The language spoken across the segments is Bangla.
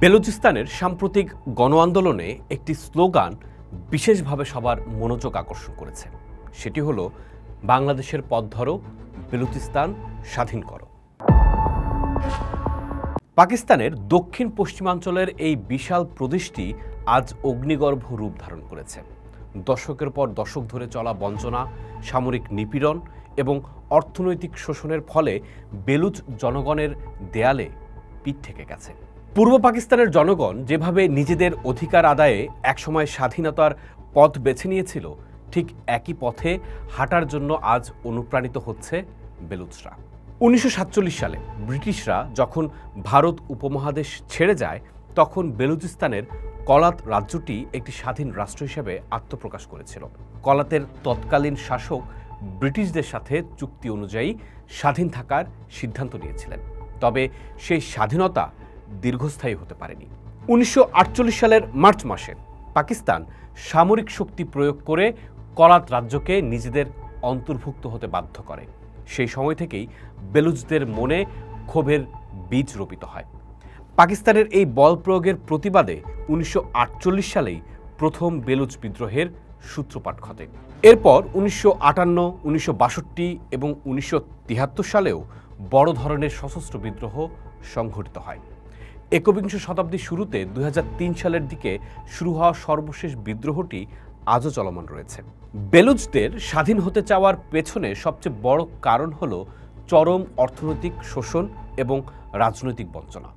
বেলুচিস্তানের সাম্প্রতিক গণ আন্দোলনে একটি স্লোগান বিশেষভাবে সবার মনোযোগ আকর্ষণ করেছে। সেটি হলো, বাংলাদেশের পথ ধরো, বেলুচিস্তান স্বাধীন করো। পাকিস্তানের দক্ষিণ পশ্চিমাঞ্চলের এই বিশাল প্রদেশটি আজ অগ্নিগর্ভ রূপ ধারণ করেছে। দশকের পর দশক ধরে চলা বঞ্চনা, সামরিক নিপীড়ন এবং অর্থনৈতিক শোষণের ফলে বেলুচ জনগণের দেয়ালে পিঠ থেকে গেছে। পূর্ব পাকিস্তানের জনগণ যেভাবে নিজেদের অধিকার আদায়ে একসময় স্বাধীনতার পথ বেছে নিয়েছিল, ঠিক একই পথে হাঁটার জন্য আজ অনুপ্রাণিত হচ্ছে বেলুচরা। 1947 সালে ব্রিটিশরা যখন ভারত উপমহাদেশ ছেড়ে যায়, তখন বেলুচিস্তানের কলাত রাজ্যটি একটি স্বাধীন রাষ্ট্র হিসেবে আত্মপ্রকাশ করেছিল। কলাতের তৎকালীন শাসক ব্রিটিশদের সাথে চুক্তি অনুযায়ী স্বাধীন থাকার সিদ্ধান্ত নিয়েছিলেন, তবে সেই স্বাধীনতা দীর্ঘস্থায়ী হতে পারেনি। 1948 সালের মার্চ মাসে পাকিস্তান সামরিক শক্তি প্রয়োগ করে কলাত রাজ্যকে নিজেদের অন্তর্ভুক্ত হতে বাধ্য করে। সেই সময় থেকেই বেলুচদের মনে ক্ষোভের বীজ রোপিত হয়। পাকিস্তানের এই বল প্রয়োগের প্রতিবাদে 1948 সালেই প্রথম বেলুচ বিদ্রোহের সূত্রপাত ঘটে। এরপর 1958, 1962 এবং 1973 সালেও বড় ধরনের সশস্ত্র বিদ্রোহ সংঘটিত হয়। একবিংশ শতাব্দীর শুরুতে 2003 সালের দিকে শুরু হওয়া সর্বশেষ বিদ্রোহটি আজও চলমান রয়েছে। বেলুচদের স্বাধীন হতে চাওয়ার পেছনে সবচেয়ে বড় কারণ হল চরম অর্থনৈতিক শোষণ এবং রাজনৈতিক বঞ্চনা।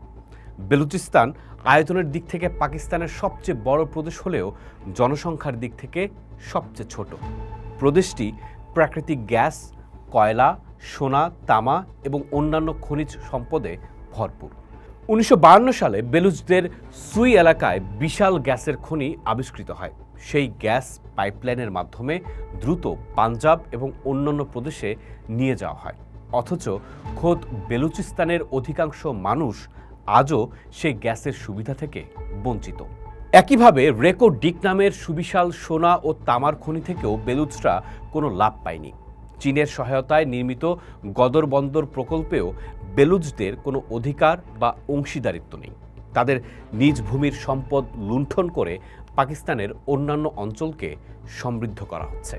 বেলুচিস্তান আয়তনের দিক থেকে পাকিস্তানের সবচেয়ে বড় প্রদেশ হলেও জনসংখ্যার দিক থেকে সবচেয়ে ছোট। প্রদেশটি প্রাকৃতিক গ্যাস, কয়লা, সোনা, তামা এবং অন্যান্য খনিজ সম্পদে ভরপুর। 1952 সালে বেলুচদের সুই এলাকায় বিশাল গ্যাসের খনি আবিষ্কৃত হয়। সেই গ্যাস পাইপলাইনের মাধ্যমে দ্রুত পাঞ্জাব এবং অন্যান্য প্রদেশে নিয়ে যাওয়া হয়। অথচ খোদ বেলুচিস্তানের অধিকাংশ মানুষ আজও সেই গ্যাসের সুবিধা থেকে বঞ্চিত। একইভাবে রেকো ডিক নামের সুবিশাল সোনা ও তামার খনি থেকেও বেলুচরা কোনো লাভ পায়নি। চীনের সহায়তায় নির্মিত গদর বন্দর প্রকল্পেও বেলুচদের কোনো অধিকার বা অংশীদারিত্ব নেই। তাদের নিজ ভূমির সম্পদ লুণ্ঠন করে পাকিস্তানের অন্যান্য অঞ্চলকে সমৃদ্ধ করা হচ্ছে।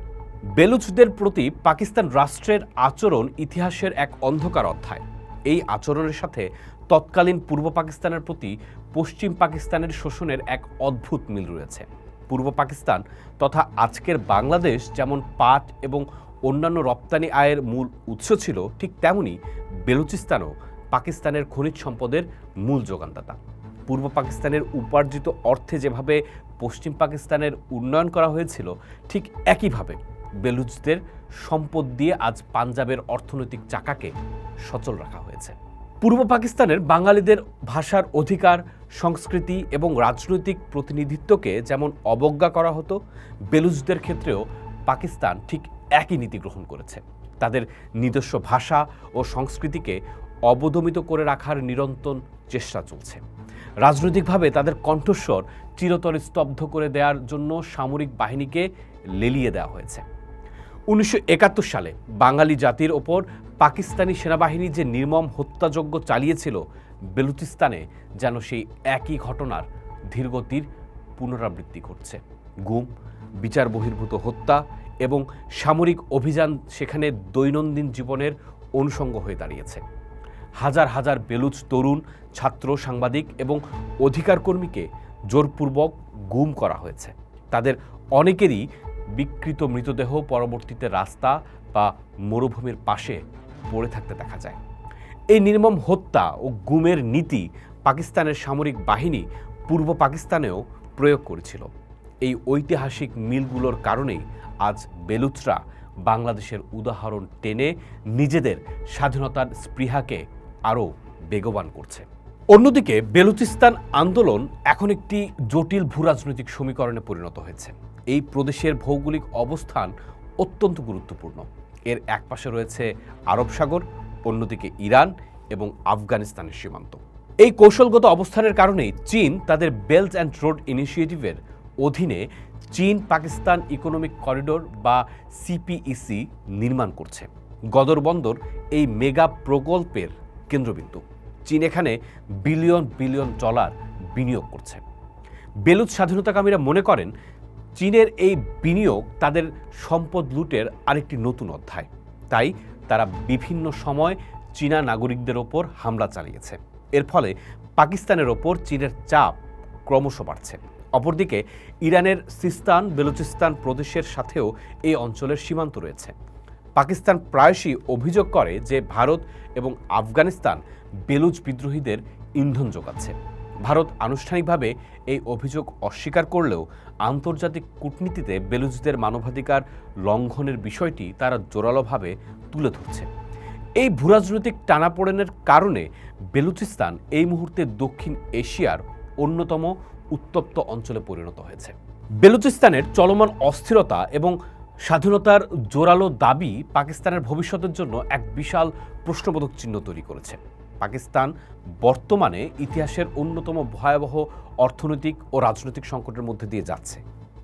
বেলুচদের প্রতি পাকিস্তান রাষ্ট্রের আচরণ ইতিহাসের এক অন্ধকার অধ্যায়। এই আচরণের সাথে তৎকালীন পূর্ব পাকিস্তানের প্রতি পশ্চিম পাকিস্তানের শোষণের এক অদ্ভুত মিল রয়েছে। পূর্ব পাকিস্তান তথা আজকের বাংলাদেশ যেমন পাট এবং অন্যান্য রপ্তানি আয়ের মূল উৎস ছিল, ঠিক তেমনি বেলুচিস্তানও পাকিস্তানের খনিজ সম্পদের মূল যোগানদাতা। পূর্ব পাকিস্তানের উপার্জিত অর্থে যেভাবে পশ্চিম পাকিস্তানের উন্নয়ন করা হয়েছিল, ঠিক একইভাবে বেলুচদের সম্পদ দিয়ে আজ পাঞ্জাবের অর্থনৈতিক চাকাকে সচল রাখা হয়েছে। পূর্ব পাকিস্তানের বাঙালিদের ভাষার অধিকার, সংস্কৃতি এবং রাজনৈতিক প্রতিনিধিত্বকে যেমন অবজ্ঞা করা হতো, বেলুচদের ক্ষেত্রেও পাকিস্তান ঠিক একই নীতি গ্রহণ করেছে। তাদের নিজস্ব ভাষা ও সংস্কৃতিকে অবদমিত করে রাখার নিরন্তর চেষ্টা চলছে। রাজনৈতিকভাবে তাদের কণ্ঠস্বর চিরতরে স্তব্ধ করে দেওয়ার জন্য সামরিক বাহিনীকে লেলিয়ে দেওয়া হয়েছে। 1971 সালে বাঙালি জাতির ওপর পাকিস্তানি সেনাবাহিনী যে নির্মম হত্যাযজ্ঞ চালিয়েছিল, বেলুচিস্তানে যেন সেই একই ঘটনার ধীরগতির পুনরাবৃত্তি ঘটছে। গুম, বিচার বহির্ভূত হত্যা এবং সামরিক অভিযান সেখানে দৈনন্দিন জীবনের অনুষঙ্গ হয়ে দাঁড়িয়েছে। হাজার হাজার বেলুচ তরুণ, ছাত্র, সাংবাদিক এবং অধিকার কর্মীকে জোরপূর্বক গুম করা হয়েছে। তাদের অনেকেরই বিকৃত মৃতদেহ পরবর্তীতে রাস্তা বা মরুভূমির পাশে পড়ে থাকতে দেখা যায়। এই নির্মম হত্যা ও গুমের নীতি পাকিস্তানের সামরিক বাহিনী পূর্ব পাকিস্তানেও প্রয়োগ করেছিল। এই ঐতিহাসিক মিলগুলোর কারণেই আজ বেলুচরা বাংলাদেশের উদাহরণ টেনে নিজেদের স্বাধীনতার স্পৃহাকে আরও বেগবান করছে। অন্যদিকে বেলুচিস্তান আন্দোলন এখন একটি জটিল ভূরাজনৈতিক সমীকরণে পরিণত হয়েছে। এই প্রদেশের ভৌগোলিক অবস্থান অত্যন্ত গুরুত্বপূর্ণ। এর একপাশে রয়েছে আরব সাগর, অন্যদিকে ইরান এবং আফগানিস্তানের সীমান্ত। এই কৌশলগত অবস্থানের কারণেই চীন তাদের বেল্ট অ্যান্ড রোড ইনিশিয়েটিভের অধীনে চীন পাকিস্তান ইকোনমিক করিডোর বা সিপিইসি নির্মাণ করছে। গদর বন্দর এই মেগা প্রকল্পের কেন্দ্রবিন্দু। চীন এখানে বিলিয়ন বিলিয়ন ডলার বিনিয়োগ করছে। বেলুচ স্বাধীনতাকামীরা মনে করেন চীনের এই বিনিয়োগ তাদের সম্পদ লুটের আরেকটি নতুন অধ্যায়। তাই তারা বিভিন্ন সময় চীনা নাগরিকদের ওপর হামলা চালিয়েছে। এর ফলে পাকিস্তানের ওপর চীনের চাপ ক্রমশ বাড়ছে। অপরদিকে ইরানের সিস্তান বেলুচিস্তান প্রদেশের সাথেও এই অঞ্চলের সীমান্ত রয়েছে। পাকিস্তান প্রায়শই অভিযোগ করে যে ভারত এবং আফগানিস্তান বেলুচ বিদ্রোহীদের ইন্ধন যোগাচ্ছে। ভারত আনুষ্ঠানিকভাবে এই অভিযোগ অস্বীকার করলেও আন্তর্জাতিক কূটনীতিতে বেলুচদের মানবাধিকার লঙ্ঘনের বিষয়টি তারা জোরালোভাবে তুলে ধরছে। এই ভূরাজনৈতিক টানাপোড়েনের কারণে বেলুচিস্তান এই মুহূর্তে দক্ষিণ এশিয়ার অন্যতম উত্তপ্ত অঞ্চলে পরিণত হয়েছে। বেলুচিস্তানের চলমান অস্থিরতা এবং স্বাধীনতার জোরালো দাবি পাকিস্তানের ভবিষ্যতের জন্য এক বিশাল প্রশ্নবোধক চিহ্ন তৈরি করেছে। পাকিস্তান বর্তমানে ইতিহাসের অন্যতম ভয়াবহ অর্থনৈতিক ও রাজনৈতিক সংকটের মধ্যে দিয়ে যাচ্ছে।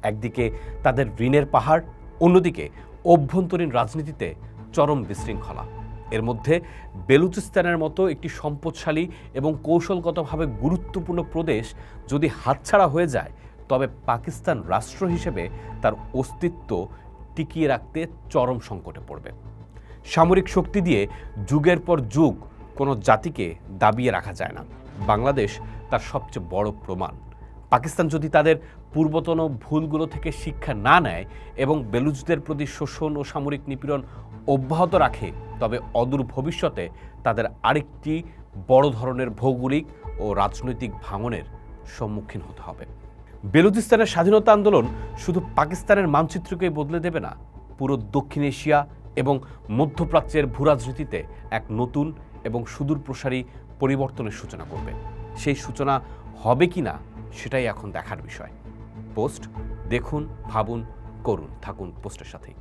একদিকে তাদের ঋণের পাহাড়, অন্যদিকে অভ্যন্তরীণ রাজনীতিতে চরম বিশৃঙ্খলা। এর মধ্যে বেলুচিস্তানের মতো একটি সম্পদশালী এবং কৌশলগতভাবে গুরুত্বপূর্ণ প্রদেশ যদি হাতছাড়া হয়ে যায়, তবে পাকিস্তান রাষ্ট্র হিসেবে তার অস্তিত্ব টিকিয়ে রাখতে চরম সংকটে পড়বে। সামরিক শক্তি দিয়ে যুগের পর যুগ কোনো জাতিকে দাবিয়ে রাখা যায় না। বাংলাদেশ তার সবচেয়ে বড় প্রমাণ। পাকিস্তান যদি তাদের পূর্বতন ভুলগুলো থেকে শিক্ষা না নেয় এবং বেলুচদের প্রতি শোষণ ও সামরিক নিপীড়ন অব্যাহত রাখে, তবে অদূর ভবিষ্যতে তাদের আরেকটি বড় ধরনের ভৌগোলিক ও রাজনৈতিক ভাঙনের সম্মুখীন হতে হবে। বেলুচিস্তানের স্বাধীনতা আন্দোলন শুধু পাকিস্তানের মানচিত্রকেই বদলে দেবে না, পুরো দক্ষিণ এশিয়া এবং মধ্যপ্রাচ্যের ভূরাজনীতিতে এক নতুন এবং সুদূরপ্রসারী পরিবর্তনের সূচনা করবে। সেই সূচনা হবে কিনা সেটাই এখন দেখার বিষয়। পোস্ট দেখুন, ভাবুন, করুন। থাকুন পোস্টের সাথেই।